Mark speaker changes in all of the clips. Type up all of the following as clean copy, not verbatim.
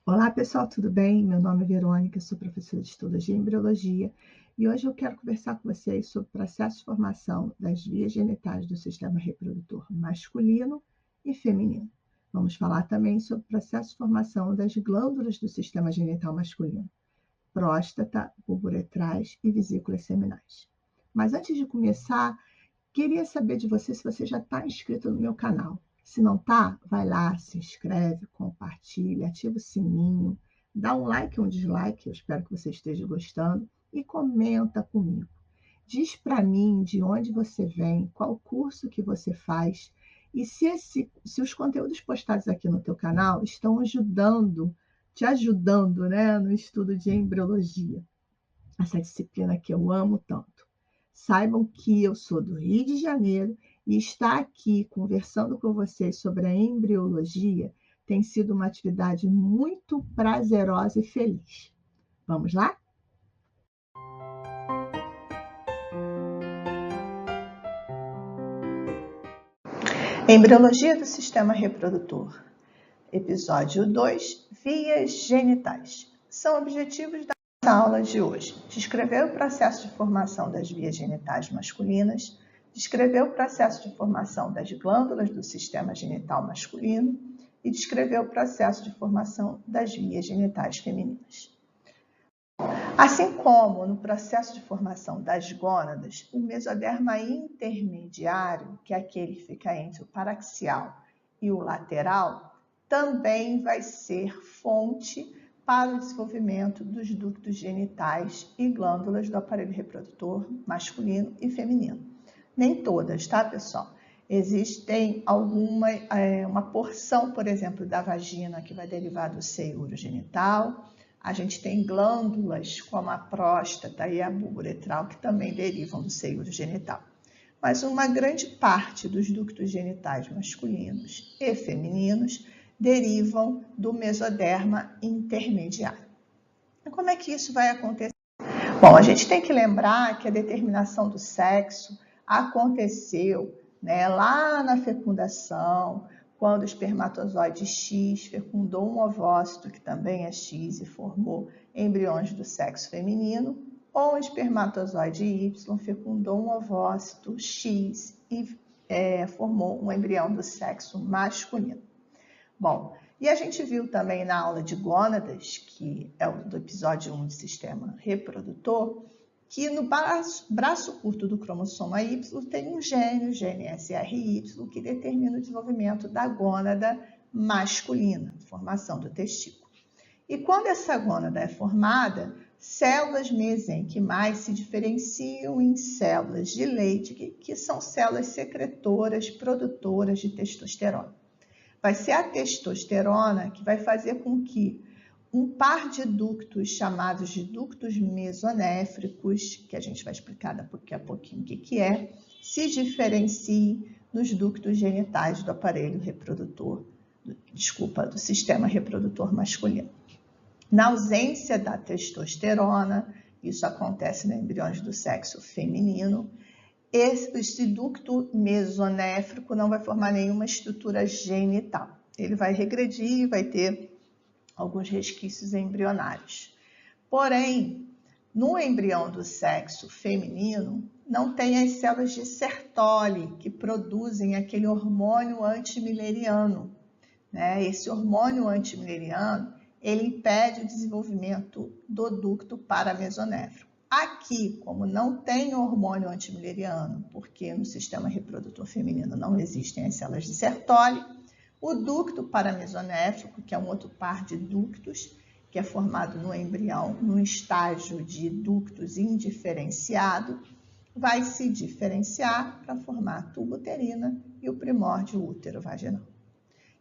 Speaker 1: Olá pessoal, tudo bem? Meu nome é Verônica, sou professora de Histologia e Embriologia e hoje eu quero conversar com vocês sobre o processo de formação das vias genitais do sistema reprodutor masculino e feminino. Vamos falar também sobre o processo de formação das glândulas do sistema genital masculino, próstata, uretrais e vesículas seminais. Mas antes de começar, queria saber de você se você já está inscrito no meu canal. Se não está, vai lá, se inscreve, compartilha, ativa o sininho, dá um like ou um dislike, eu espero que você esteja gostando, e comenta comigo. Diz para mim de onde você vem, qual curso que você faz, e se os conteúdos postados aqui no teu canal estão te ajudando, né, no estudo de embriologia, essa disciplina que eu amo tanto. Saibam que eu sou do Rio de Janeiro e estar aqui conversando com vocês sobre a embriologia tem sido uma atividade muito prazerosa e feliz. Vamos lá? Embriologia do sistema reprodutor. Episódio 2, vias genitais. São objetivos da aula de hoje: descrever o processo de formação das vias genitais masculinas, descrever o processo de formação das glândulas do sistema genital masculino e descrever o processo de formação das vias genitais femininas. Assim como no processo de formação das gônadas, o mesoderma intermediário, que é aquele que fica entre o paraxial e o lateral, também vai ser fonte para o desenvolvimento dos ductos genitais e glândulas do aparelho reprodutor masculino e feminino. Nem todas, tá, pessoal? Existem uma porção, por exemplo, da vagina que vai derivar do seio urogenital. A gente tem glândulas como a próstata e a bulbo uretral que também derivam do seio urogenital. Mas uma grande parte dos ductos genitais masculinos e femininos derivam do mesoderma intermediário. E como é que isso vai acontecer? Bom, a gente tem que lembrar que a determinação do sexo aconteceu, né, lá na fecundação, quando o espermatozoide X fecundou um ovócito, que também é X, e formou embriões do sexo feminino, ou o espermatozoide Y fecundou um ovócito X e formou um embrião do sexo masculino. Bom, e a gente viu também na aula de gônadas, que é o do episódio 1 de sistema reprodutor, que no braço curto do cromossoma Y tem um gene, o gene SRY, que determina o desenvolvimento da gônada masculina, formação do testículo. E quando essa gônada é formada, células mesenquimais se diferenciam em células de Leydig, que são células secretoras, produtoras de testosterona. Vai ser a testosterona que vai fazer com que um par de ductos chamados de ductos mesonéfricos, que a gente vai explicar daqui a pouquinho o que é, se diferencie nos ductos genitais do aparelho reprodutor, do sistema reprodutor masculino. Na ausência da testosterona, isso acontece nos embriões do sexo feminino, esse ducto mesonéfrico não vai formar nenhuma estrutura genital. Ele vai regredir e vai ter alguns resquícios embrionários. Porém, no embrião do sexo feminino, não tem as células de Sertoli, que produzem aquele hormônio antimileriano, né? Esse hormônio antimileriano, ele impede o desenvolvimento do ducto paramesonéfrico. Aqui, como não tem hormônio antimileriano, porque no sistema reprodutor feminino não existem as células de Sertoli, o ducto paramesonéfrico, que é um outro par de ductos, que é formado no embrião, num estágio de ductos indiferenciado, vai se diferenciar para formar tubo uterina e o primórdio útero vaginal.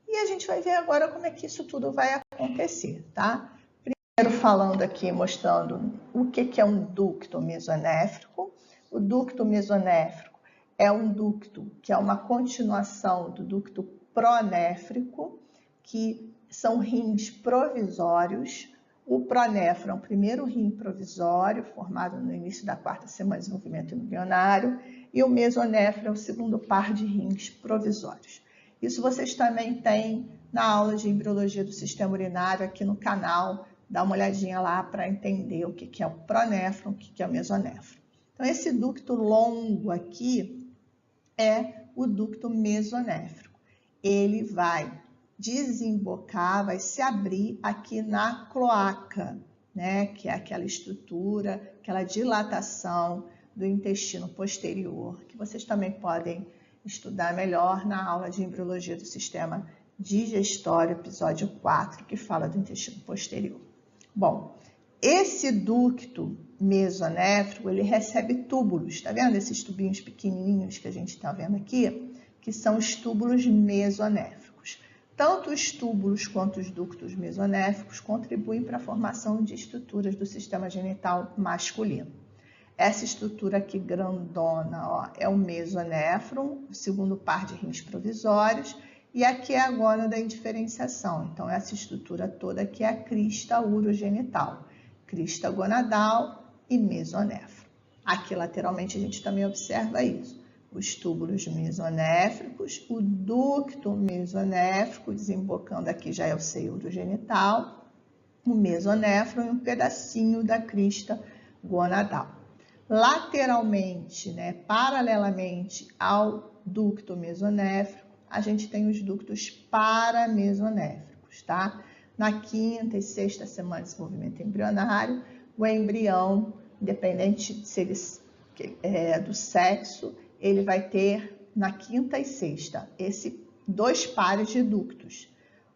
Speaker 1: E a gente vai ver agora como é que isso tudo vai acontecer, tá? Primeiro falando aqui, mostrando o que é um ducto mesonéfrico. O ducto mesonéfrico é um ducto que é uma continuação do ducto pronéfrico, que são rins provisórios. O pronéfro é o primeiro rim provisório, formado no início da quarta semana de desenvolvimento embrionário, e o mesonéfro é o segundo par de rins provisórios. Isso vocês também têm na aula de embriologia do sistema urinário aqui no canal. Dá uma olhadinha lá para entender o que é o pronéfron, o que é o mesonéfron. Então, esse ducto longo aqui é o ducto mesonéfrico. Ele vai desembocar, vai se abrir aqui na cloaca, né? Que é aquela estrutura, aquela dilatação do intestino posterior, que vocês também podem estudar melhor na aula de embriologia do sistema digestório, episódio 4, que fala do intestino posterior. Bom, esse ducto mesonéfrico, ele recebe túbulos, tá vendo esses tubinhos pequenininhos que a gente está vendo aqui? Que são os túbulos mesonéfricos. Tanto os túbulos quanto os ductos mesonéfricos contribuem para a formação de estruturas do sistema genital masculino. Essa estrutura aqui grandona, ó, é o mesonéfron, o segundo par de rins provisórios, e aqui é a gônada em diferenciação. Então, essa estrutura toda aqui é a crista urogenital, crista gonadal e mesonéfron. Aqui lateralmente a gente também observa isso. Os túbulos mesonéfricos, o ducto mesonéfrico, desembocando aqui já é o seio urogenital, o mesonéfron e um pedacinho da crista gonadal. Lateralmente, né, paralelamente ao ducto mesonéfrico, a gente tem os ductos paramesonéfricos, tá? Na quinta e sexta semana de desenvolvimento embrionário, o embrião, independente se ele do sexo, ele vai ter na quinta e sexta dois pares de ductos,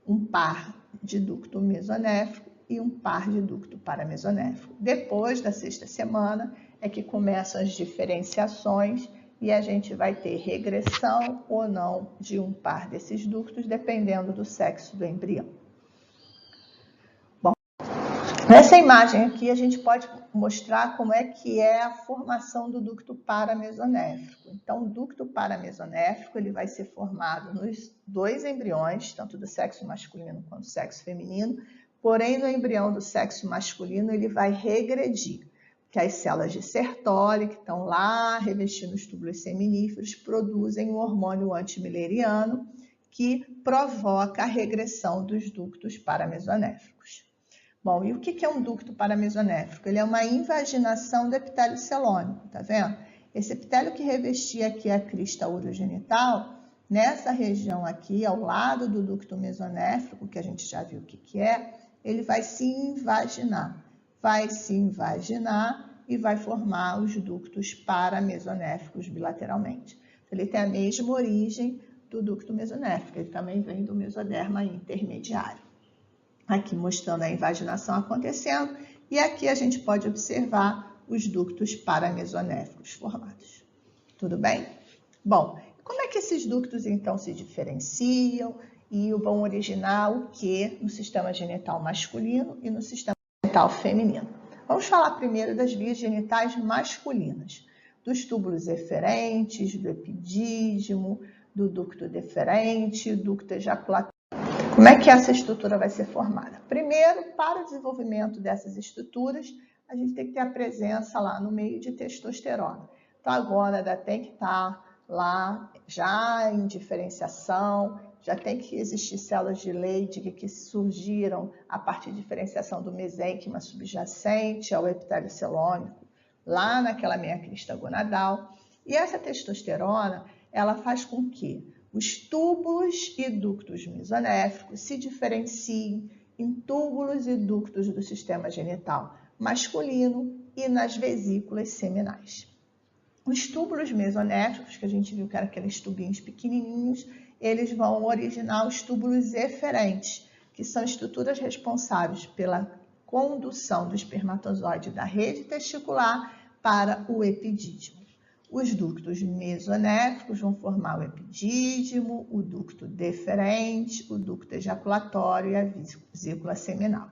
Speaker 1: um par de ducto mesonéfrico e um par de ducto paramesonéfrico. Depois da sexta semana é que começam as diferenciações e a gente vai ter regressão ou não de um par desses ductos, dependendo do sexo do embrião. Bom, nessa imagem aqui a gente pode mostrar como é que é a formação do ducto paramesonéfrico. Então, o ducto paramesonéfrico ele vai ser formado nos dois embriões, tanto do sexo masculino quanto do sexo feminino, porém no embrião do sexo masculino ele vai regredir, que as células de Sertoli, que estão lá revestindo os túbulos seminíferos, produzem um hormônio antimileriano que provoca a regressão dos ductos paramesonéfricos. Bom, e o que é um ducto paramesonéfrico? Ele é uma invaginação do epitélio celônico, tá vendo? Esse epitélio que revestia aqui a crista urogenital, nessa região aqui, ao lado do ducto mesonéfrico, que a gente já viu o que é, ele vai se invaginar. Vai se invaginar e vai formar os ductos paramesonéfricos bilateralmente. Ele tem a mesma origem do ducto mesonéfrico, ele também vem do mesoderma intermediário. Aqui mostrando a invaginação acontecendo, e aqui a gente pode observar os ductos paramesonéfricos formados. Tudo bem? Bom, como é que esses ductos então se diferenciam e vão originar o que no sistema genital masculino e no sistema genital feminino? Vamos falar primeiro das vias genitais masculinas, dos túbulos eferentes, do epidídimo, do ducto deferente, do ducto ejaculatório. Como é que essa estrutura vai ser formada? Primeiro, para o desenvolvimento dessas estruturas, a gente tem que ter a presença lá no meio de testosterona. Então, a gônada tem que estar lá já em diferenciação, já tem que existir células de Leydig que surgiram a partir de diferenciação do mesênquima subjacente ao epitélio celônico, lá naquela meia crista gonadal. E essa testosterona, ela faz com que os túbulos e ductos mesonéfricos se diferenciem em túbulos e ductos do sistema genital masculino e nas vesículas seminais. Os túbulos mesonéfricos, que a gente viu que eram aqueles tubinhos pequenininhos, eles vão originar os túbulos eferentes, que são estruturas responsáveis pela condução do espermatozoide da rede testicular para o epidídimo. Os ductos mesonéfricos vão formar o epidídimo, o ducto deferente, o ducto ejaculatório e a vesícula seminal.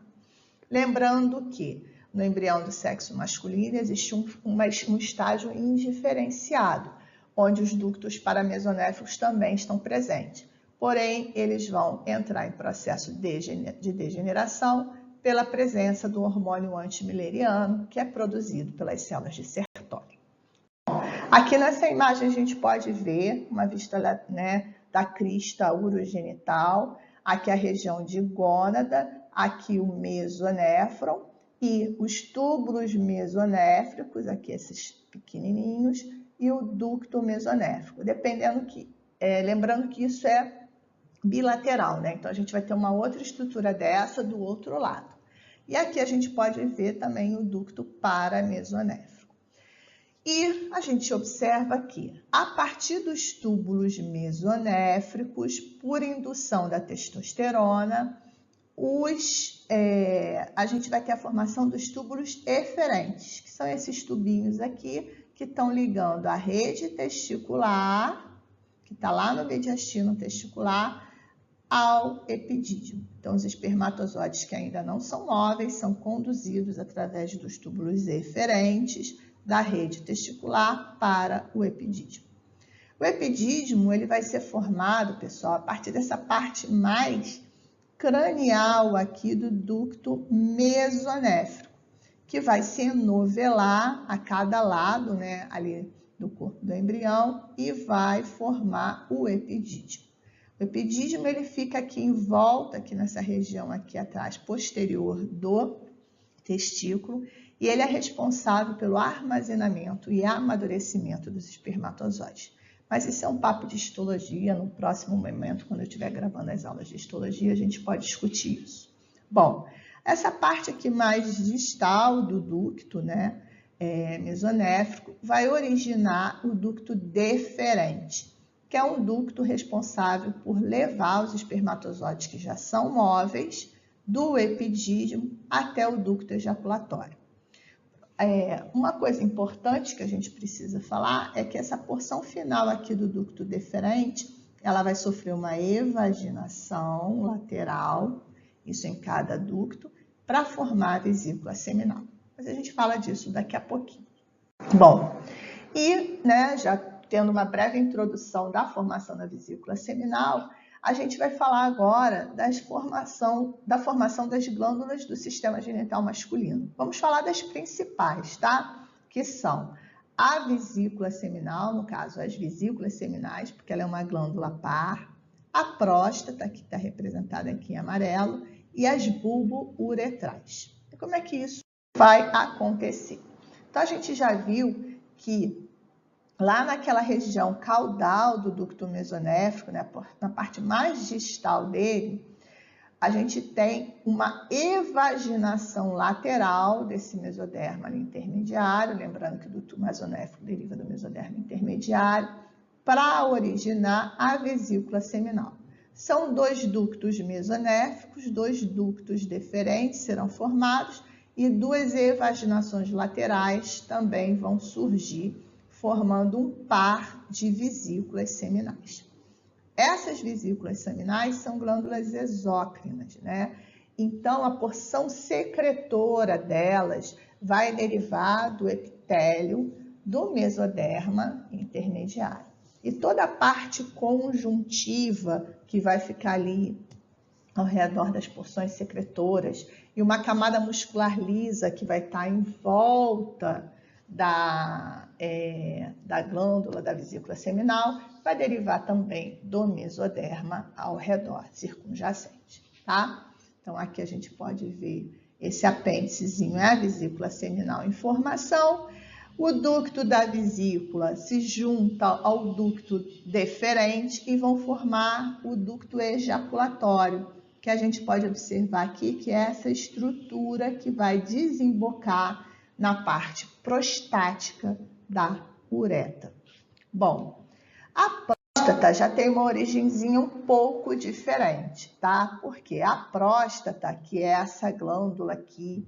Speaker 1: Lembrando que no embrião do sexo masculino existe um estágio indiferenciado, onde os ductos paramesonéfricos também estão presentes. Porém, eles vão entrar em processo de degeneração pela presença do hormônio antimileriano, que é produzido pelas células de Sertoli. Aqui nessa imagem a gente pode ver uma vista, né, da crista urogenital. aqui a região de gônada, aqui o mesonéfron e os túbulos mesonéfricos, aqui esses pequenininhos, e o ducto mesonéfrico, lembrando que isso é bilateral, né? Então a gente vai ter uma outra estrutura dessa do outro lado. E aqui a gente pode ver também o ducto paramesonéfrico. E a gente observa que, a partir dos túbulos mesonéfricos, por indução da testosterona, a gente vai ter a formação dos túbulos eferentes, que são esses tubinhos aqui, que estão ligando a rede testicular, que está lá no mediastino testicular, ao epidídimo. Então, os espermatozoides que ainda não são móveis são conduzidos através dos túbulos eferentes da rede testicular para o epidídimo. O epidídimo ele vai ser formado, pessoal, a partir dessa parte mais cranial aqui do ducto mesonéfrico, que vai se enovelar a cada lado, né, ali do corpo do embrião e vai formar o epidídimo. O epidídimo ele fica aqui em volta, aqui nessa região aqui atrás, posterior do testículo, e ele é responsável pelo armazenamento e amadurecimento dos espermatozoides. Mas isso é um papo de histologia, no próximo momento, quando eu estiver gravando as aulas de histologia, a gente pode discutir isso. Bom, essa parte aqui mais distal do ducto, né, mesonéfrico, vai originar o ducto deferente, que é um ducto responsável por levar os espermatozoides que já são móveis do epidídimo até o ducto ejaculatório. Uma coisa importante que a gente precisa falar é que essa porção final aqui do ducto deferente, ela vai sofrer uma evaginação lateral, isso em cada ducto, para formar a vesícula seminal. Mas a gente fala disso daqui a pouquinho. Bom, e né, já tendo uma breve introdução da formação da vesícula seminal, a gente vai falar agora da formação das glândulas do sistema genital masculino. Vamos falar das principais, tá? Que são a vesícula seminal, no caso, as vesículas seminais, porque ela é uma glândula par, a próstata, que está representada aqui em amarelo, e as bulbo-uretrais. E como é que isso vai acontecer? Então, a gente já viu que lá naquela região caudal do ducto mesonéfrico, né, na parte mais distal dele, a gente tem uma evaginação lateral desse mesoderma intermediário, lembrando que o ducto mesonéfrico deriva do mesoderma intermediário, para originar a vesícula seminal. São dois ductos mesonéfricos, dois ductos deferentes serão formados e duas evaginações laterais também vão surgir, formando um par de vesículas seminais. Essas vesículas seminais são glândulas exócrinas, né? Então, a porção secretora delas vai derivar do epitélio do mesoderma intermediário. E toda a parte conjuntiva que vai ficar ali ao redor das porções secretoras e uma camada muscular lisa que vai estar em volta da glândula da vesícula seminal, vai derivar também do mesoderma ao redor circunjacente, tá? Então, aqui a gente pode ver esse apêndicezinho, é a vesícula seminal em formação. O ducto da vesícula se junta ao ducto deferente e vão formar o ducto ejaculatório, que a gente pode observar aqui, que é essa estrutura que vai desembocar na parte prostática da uretra. Bom, a próstata já tem uma origenzinha um pouco diferente, tá? Porque a próstata, que é essa glândula aqui,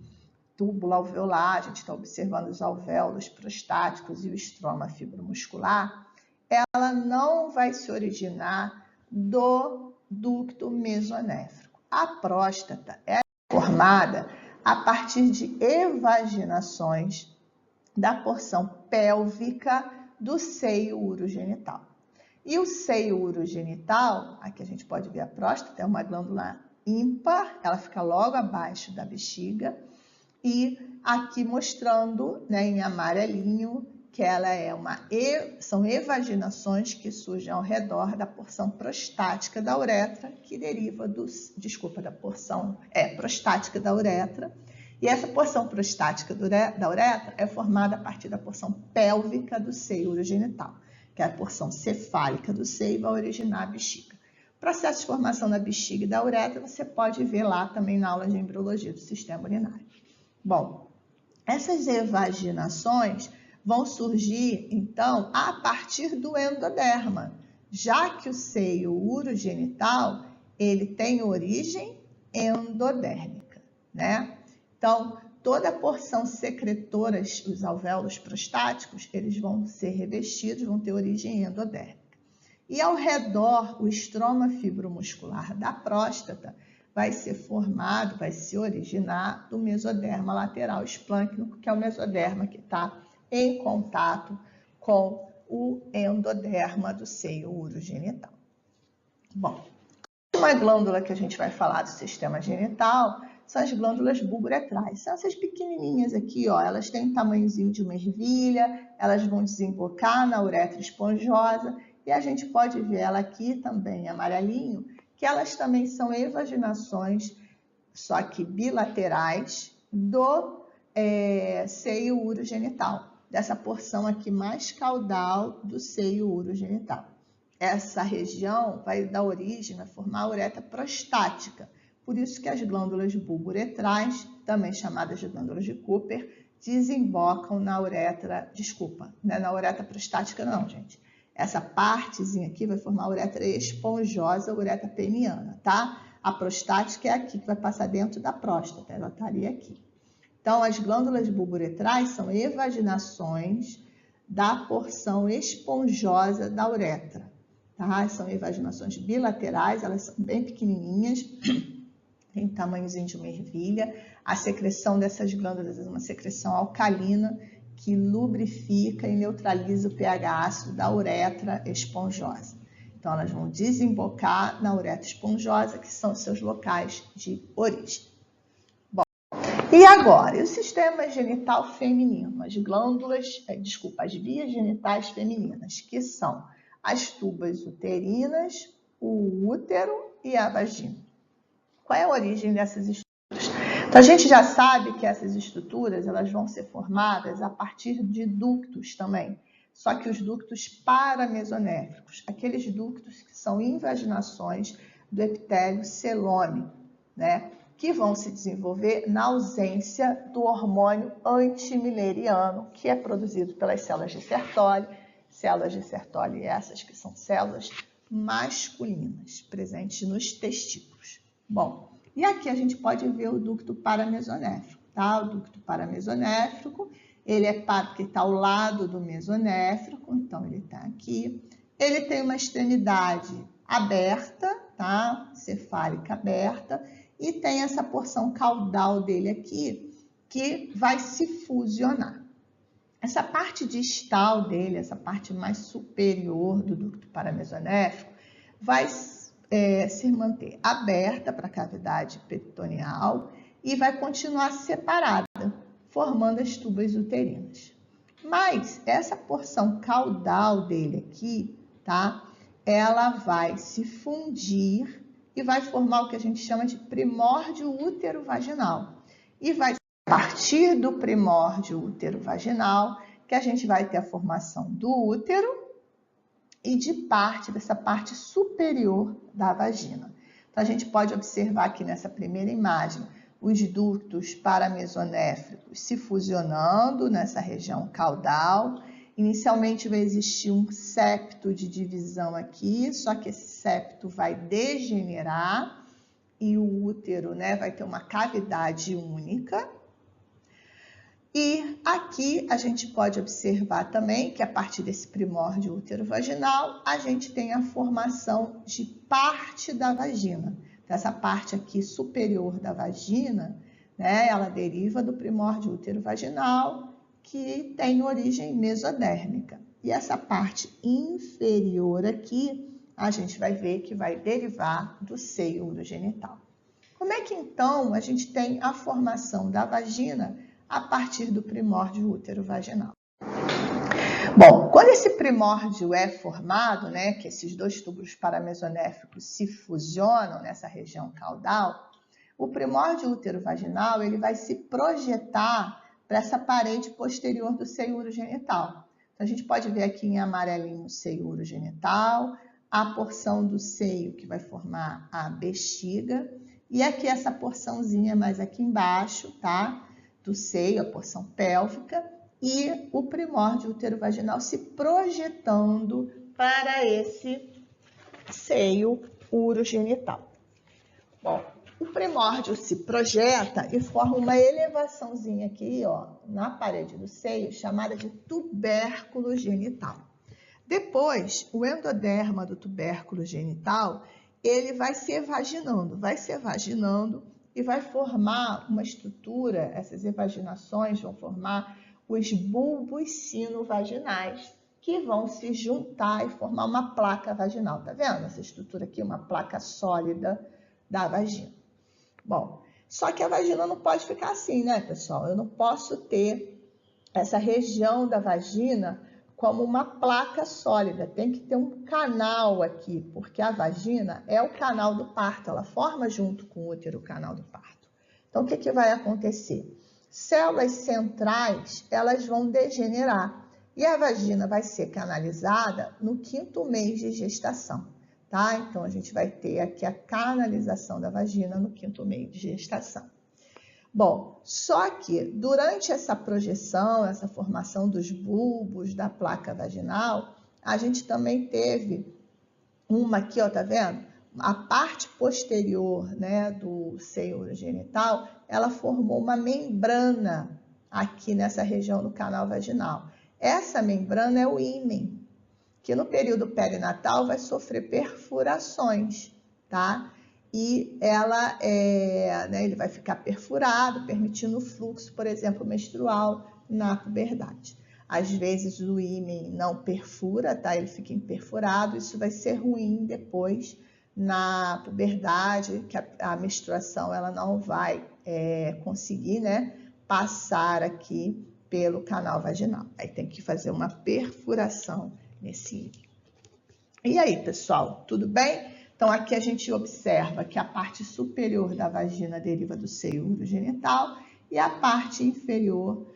Speaker 1: túbulo alveolar, a gente está observando os alvéolos prostáticos e o estroma fibromuscular, ela não vai se originar do ducto mesonéfrico. A próstata é formada a partir de evaginações da porção pélvica do seio urogenital. E o seio urogenital, aqui a gente pode ver a próstata, é uma glândula ímpar, ela fica logo abaixo da bexiga, e aqui mostrando, né, em amarelinho, que ela é são evaginações que surgem ao redor da porção prostática da uretra, que deriva da porção prostática da uretra. E essa porção prostática da uretra é formada a partir da porção pélvica do seio urogenital, que é a porção cefálica do seio, e vai originar a bexiga. O processo de formação da bexiga e da uretra você pode ver lá também na aula de embriologia do sistema urinário. Bom, essas evaginações vão surgir, então, a partir do endoderma, já que o seio urogenital, ele tem origem endodérmica, né? Então, toda a porção secretora, os alvéolos prostáticos, eles vão ser revestidos, vão ter origem endodérmica. E ao redor, o estroma fibromuscular da próstata vai ser formado, vai se originar do mesoderma lateral esplâncnico, que é o mesoderma que está em contato com o endoderma do seio urogenital. Bom, uma glândula que a gente vai falar do sistema genital são as glândulas bulboretrais. São essas pequenininhas aqui, ó, elas têm um tamanhozinho de uma ervilha, elas vão desembocar na uretra esponjosa e a gente pode ver ela aqui também, amarelinho, que elas também são evaginações, só que bilaterais, do seio urogenital, dessa porção aqui mais caudal do seio urogenital. Essa região vai dar origem, vai formar a uretra prostática. Por isso que as glândulas bulboretrais, também chamadas de glândulas de Cooper, desembocam na uretra, não é na uretra prostática não, gente. Essa partezinha aqui vai formar a uretra esponjosa, a uretra peniana, tá? A prostática é aqui, que vai passar dentro da próstata, ela estaria aqui. Então, as glândulas bulboretrais são evaginações da porção esponjosa da uretra, tá? São evaginações bilaterais, elas são bem pequenininhas, tem o tamanhozinho de uma ervilha. A secreção dessas glândulas é uma secreção alcalina que lubrifica e neutraliza o pH ácido da uretra esponjosa. Então, elas vão desembocar na uretra esponjosa, que são seus locais de origem. Bom, e agora, e o sistema genital feminino? As glândulas, as vias genitais femininas, que são as tubas uterinas, o útero e a vagina. Qual é a origem dessas estruturas? Então, a gente já sabe que essas estruturas elas vão ser formadas a partir de ductos também, só que os ductos paramesonéfricos, aqueles ductos que são invaginações do epitélio celômico, né, que vão se desenvolver na ausência do hormônio antimileriano, que é produzido pelas células de Sertoli essas que são células masculinas, presentes nos testículos. Bom, e aqui a gente pode ver o ducto paramesonéfrico, tá? O ducto paramesonéfrico, ele é porque está ao lado do mesonéfrico, então ele está aqui. Ele tem uma extremidade aberta, tá? Cefálica aberta, e tem essa porção caudal dele aqui, que vai se fusionar. Essa parte distal dele, essa parte mais superior do ducto paramesonéfrico, vai se manter aberta para a cavidade peritoneal e vai continuar separada, formando as tubas uterinas. Mas essa porção caudal dele aqui, tá? Ela vai se fundir e vai formar o que a gente chama de primórdio útero-vaginal. E vai ser a partir do primórdio útero-vaginal que a gente vai ter a formação do útero e dessa parte superior da vagina. Então, a gente pode observar aqui nessa primeira imagem os ductos paramesonéfricos se fusionando nessa região caudal. Inicialmente vai existir um septo de divisão aqui, só que esse septo vai degenerar e o útero, né, vai ter uma cavidade única. E aqui a gente pode observar também que a partir desse primórdio útero-vaginal, a gente tem a formação de parte da vagina. Essa parte aqui superior da vagina, né, ela deriva do primórdio útero-vaginal, que tem origem mesodérmica. E essa parte inferior aqui, a gente vai ver que vai derivar do seio urogenital. Como é que então a gente tem a formação da vagina a partir do primórdio útero-vaginal? Bom, quando esse primórdio é formado, né, que esses dois túbulos paramesonéficos se fusionam nessa região caudal, o primórdio útero-vaginal ele vai se projetar para essa parede posterior do seio urogenital. Então, a gente pode ver aqui em amarelinho o seio urogenital, a porção do seio que vai formar a bexiga, e aqui essa porçãozinha mais aqui embaixo, tá? Do seio, a porção pélvica, e o primórdio útero-vaginal se projetando para esse seio urogenital. Bom, o primórdio se projeta e forma uma elevaçãozinha aqui, ó, na parede do seio, chamada de tubérculo genital. Depois, o endoderma do tubérculo genital, ele vai se evaginando e vai formar uma estrutura, essas evaginações vão formar os bulbos sinovaginais, que vão se juntar e formar uma placa vaginal. Tá vendo? Essa estrutura aqui, uma placa sólida da vagina. Bom, só que a vagina não pode ficar assim, né, pessoal? Eu não posso ter essa região da vagina como uma placa sólida. Tem que ter um canal aqui, porque a vagina é o canal do parto. Ela forma junto com o útero o canal do parto. Então, o que vai acontecer? Células centrais, elas vão degenerar e a vagina vai ser canalizada no 5º mês de gestação, tá? Então, a gente vai ter aqui a canalização da vagina no 5º mês de gestação. Bom, só que durante essa projeção, essa formação dos bulbos da placa vaginal, a gente também teve uma aqui, ó, tá vendo? A parte posterior, né, do seio urogenital, ela formou uma membrana aqui nessa região do canal vaginal. Essa membrana é o ímen, que no período perinatal vai sofrer perfurações, tá? E ela ele vai ficar perfurado, permitindo o fluxo, por exemplo, menstrual na puberdade. Às vezes o ímen não perfura, tá? Ele fica imperfurado, isso vai ser ruim depois na puberdade, que a menstruação ela não vai conseguir, né, passar aqui pelo canal vaginal. Aí tem que fazer uma perfuração nesse ímen. E aí, pessoal, tudo bem? Então, aqui a gente observa que a parte superior da vagina deriva do seio urogenital e a parte inferior,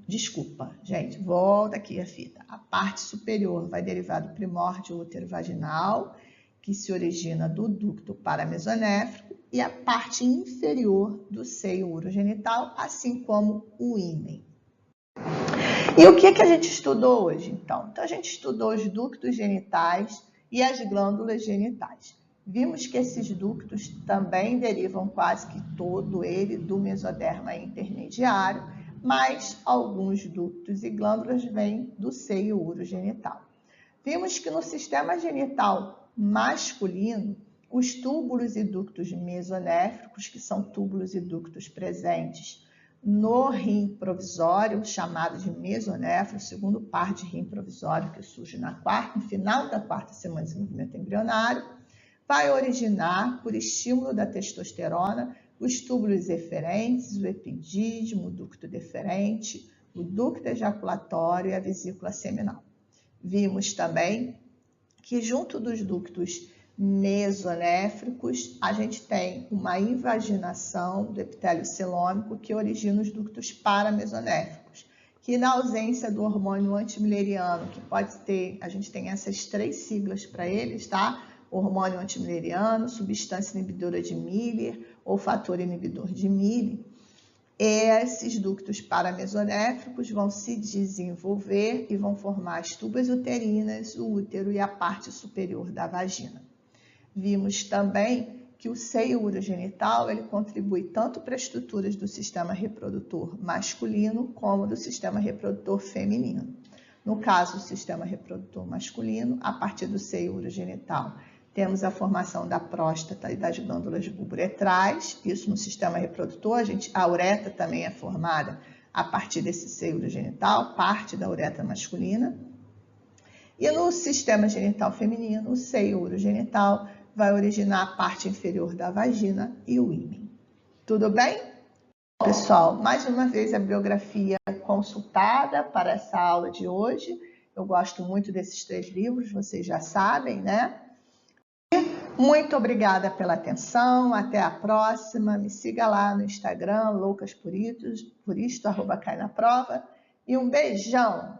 Speaker 1: desculpa, gente, volta aqui a fita. A parte superior vai derivar do primórdio útero-vaginal, que se origina do ducto paramesonéfrico, e a parte inferior do seio urogenital, assim como o ímen. E o que a gente estudou hoje, então? Então, a gente estudou os ductos genitais e as glândulas genitais. Vimos que esses ductos também derivam quase que todo ele do mesoderma intermediário, mas alguns ductos e glândulas vêm do seio urogenital. Vimos que no sistema genital masculino, os túbulos e ductos mesonéfricos, que são túbulos e ductos presentes no rim provisório, chamado de mesonéfro, o segundo par de rim provisório que surge no final da 4ª semana de desenvolvimento embrionário, vai originar, por estímulo da testosterona, os túbulos eferentes, o epidídimo, o ducto deferente, o ducto ejaculatório e a vesícula seminal. Vimos também que junto dos ductos mesonéfricos, a gente tem uma invaginação do epitélio celômico que origina os ductos paramesonéfricos, que na ausência do hormônio antimileriano, que pode ter, a gente tem essas 3 siglas para eles, tá? Hormônio antimileriano, substância inibidora de Miller ou fator inibidor de Miller, esses ductos paramesonéfricos vão se desenvolver e vão formar as tubas uterinas, o útero e a parte superior da vagina. Vimos também que o seio urogenital ele contribui tanto para as estruturas do sistema reprodutor masculino como do sistema reprodutor feminino. No caso do sistema reprodutor masculino, a partir do seio urogenital, temos a formação da próstata e das glândulas bulbouretrais, isso no sistema reprodutor. A uretra também é formada a partir desse seio urogenital, parte da uretra masculina. E no sistema genital feminino, o seio urogenital vai originar a parte inferior da vagina e o ímen. Tudo bem? Pessoal, mais uma vez a bibliografia consultada para essa aula de hoje Eu gosto muito desses 3 livros, vocês já sabem, né? Muito obrigada pela atenção, até a próxima. Me siga lá no Instagram, loucasporisto, @cai na prova. E um beijão!